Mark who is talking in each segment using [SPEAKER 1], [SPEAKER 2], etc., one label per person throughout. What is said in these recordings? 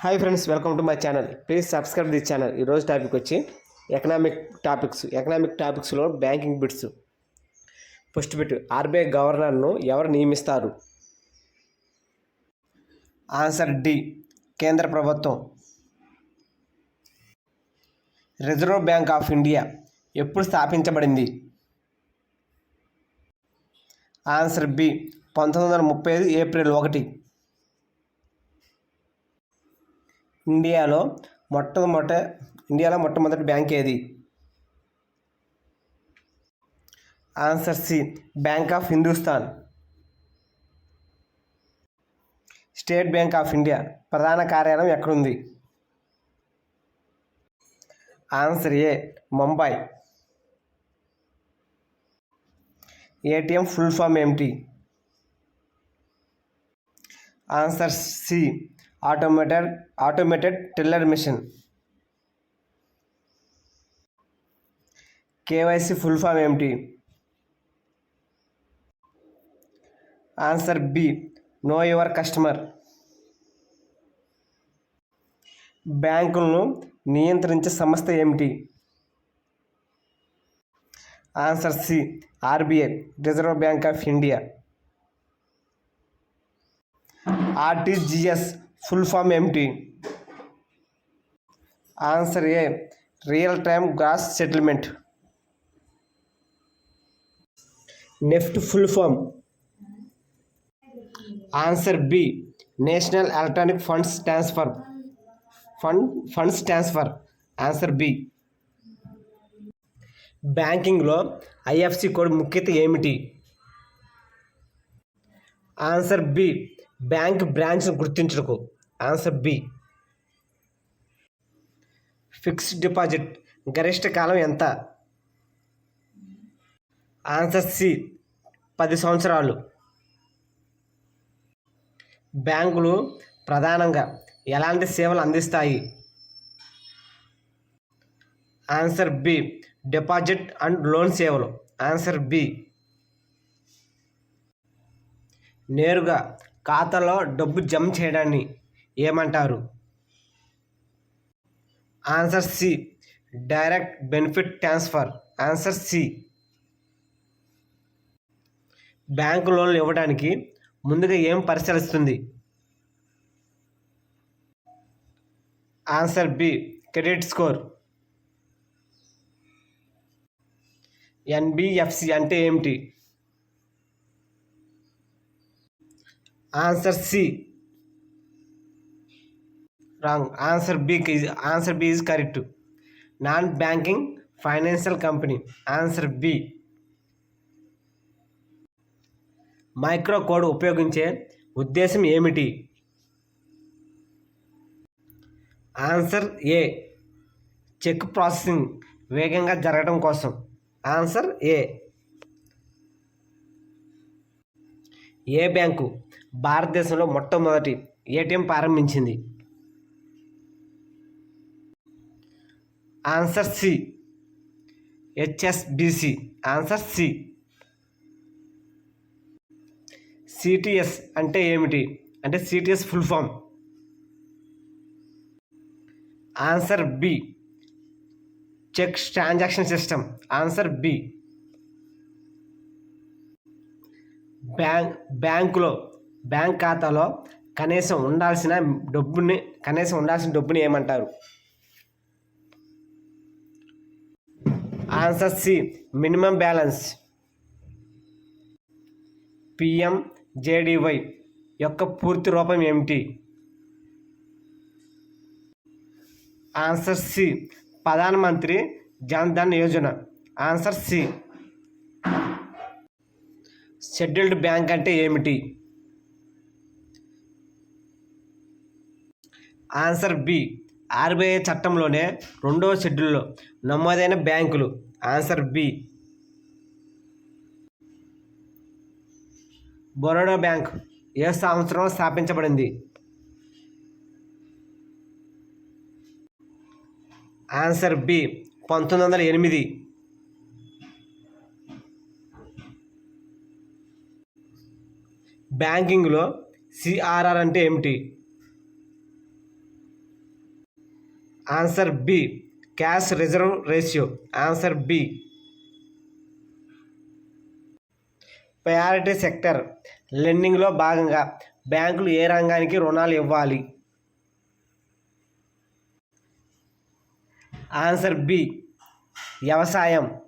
[SPEAKER 1] Hi friends, welcome to my channel. Please subscribe this channel. ఈరోజు topic వచ్చి economic టాపిక్స్లో banking bits. First bit, RBI గవర్నర్ను ఎవరు నియమిస్తారు? ఆన్సర్ డి, కేంద్ర ప్రభుత్వం. రిజర్వ్ బ్యాంక్ ఆఫ్ ఇండియా ఎప్పుడు స్థాపించబడింది? ఆన్సర్ బి, 1935 ఏప్రిల్ 1. ఇండియాలో మొట్టమొదటి బ్యాంక్ ఏది? Answer C, bank of Hindustan. State bank of India ప్రధాన కార్యాలయం ఎక్కడుంది? Answer A, Mumbai. ATM full form ఏమిటి? Answer C, automated teller machine. KYC full form ఏమిటి? Answer B, know your customer. బ్యాంకులను నియంత్రించే సంస్థ ఏమిటి? Answer C, RBI, reserve bank of India. RTGS full form ఏమిటి? Answer A, real time gross settlement. NEFT full form? Answer B, national electronic funds transfer. Answer B. బ్యాంకింగ్లో IFC code ముఖ్యత ఏమిటి? Answer B, bank బ్రాంచ్ను గుర్తించుటకు. Answer B. Fixed deposit గరిష్ట కాలం ఎంత? Answer C, 10 సంవత్సరాలు. బ్యాంకులు ప్రధానంగా ఎలాంటి సేవలు అందిస్తాయి? Answer B, deposit and loan సేవలు. Answer B. నేరుగా ఖాతాలో డబ్బు జమ చేయడాన్ని ఏమంటారు? Answer C, direct benefit transfer. Answer C. Bank లోన్లు ఇవ్వడానికి ముందుగా ఏం పరిశీలిస్తుంది? Answer B, credit score. NBFC అంటే ఏమిటి? Answer C, wrong. Answer B is correct. Non banking financial company. Answer B. Micro code ఉపయోగించే ఉద్దేశం ఏమిటి? ఆన్సర్ ఏ, చెక్ ప్రాసెసింగ్ వేగంగా జరగడం కోసం. ఆన్సర్ ఏ. ఏ బ్యాంకు భారతదేశంలో మొట్టమొదటి ఏటీఎం ప్రారంభించింది? Answer C, HSBC. Answer C. CTS అంటే ఏమిటి? అంటే CTS full form. Answer B, cheque transaction system. Answer B. Bank ఖాతాలో కనీసం ఉండాల్సిన డబ్బుని ఏమంటారు? Answer C, minimum balance. PMJDY యొక్క పూర్తి రూపం ఏమిటి? Answer C, Pradhanmantri Jan Dhan Yojana. Answer C. Scheduled bank అంటే ఏమిటి? ఆన్సర్ బి, ఆర్బీఐ చట్టంలోనే 2వ షెడ్యూల్లో నమోదైన బ్యాంకులు. Answer B. బరోడా బ్యాంక్ ఏ సంవత్సరంలో స్థాపించబడింది? Answer B, 1908. బ్యాంకింగ్లో సిఆర్ఆర్ అంటే ఏమిటి? Answer B cash reserve ratio. Answer B. Priority sector లెండింగ్లో భాగంగా బ్యాంకులు ఏ రంగానికి రుణాలు ఇవ్వాలి? ఆన్సర్ బి వ్యవసాయం.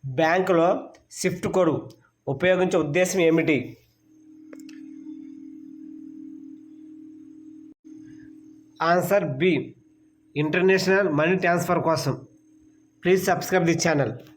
[SPEAKER 1] బ్యాంకులో స్విఫ్ట్ కోడ్ ఉపయోగించే ఉద్దేశం ఏమిటి? Answer B international money transfer కోసం. Please subscribe the channel.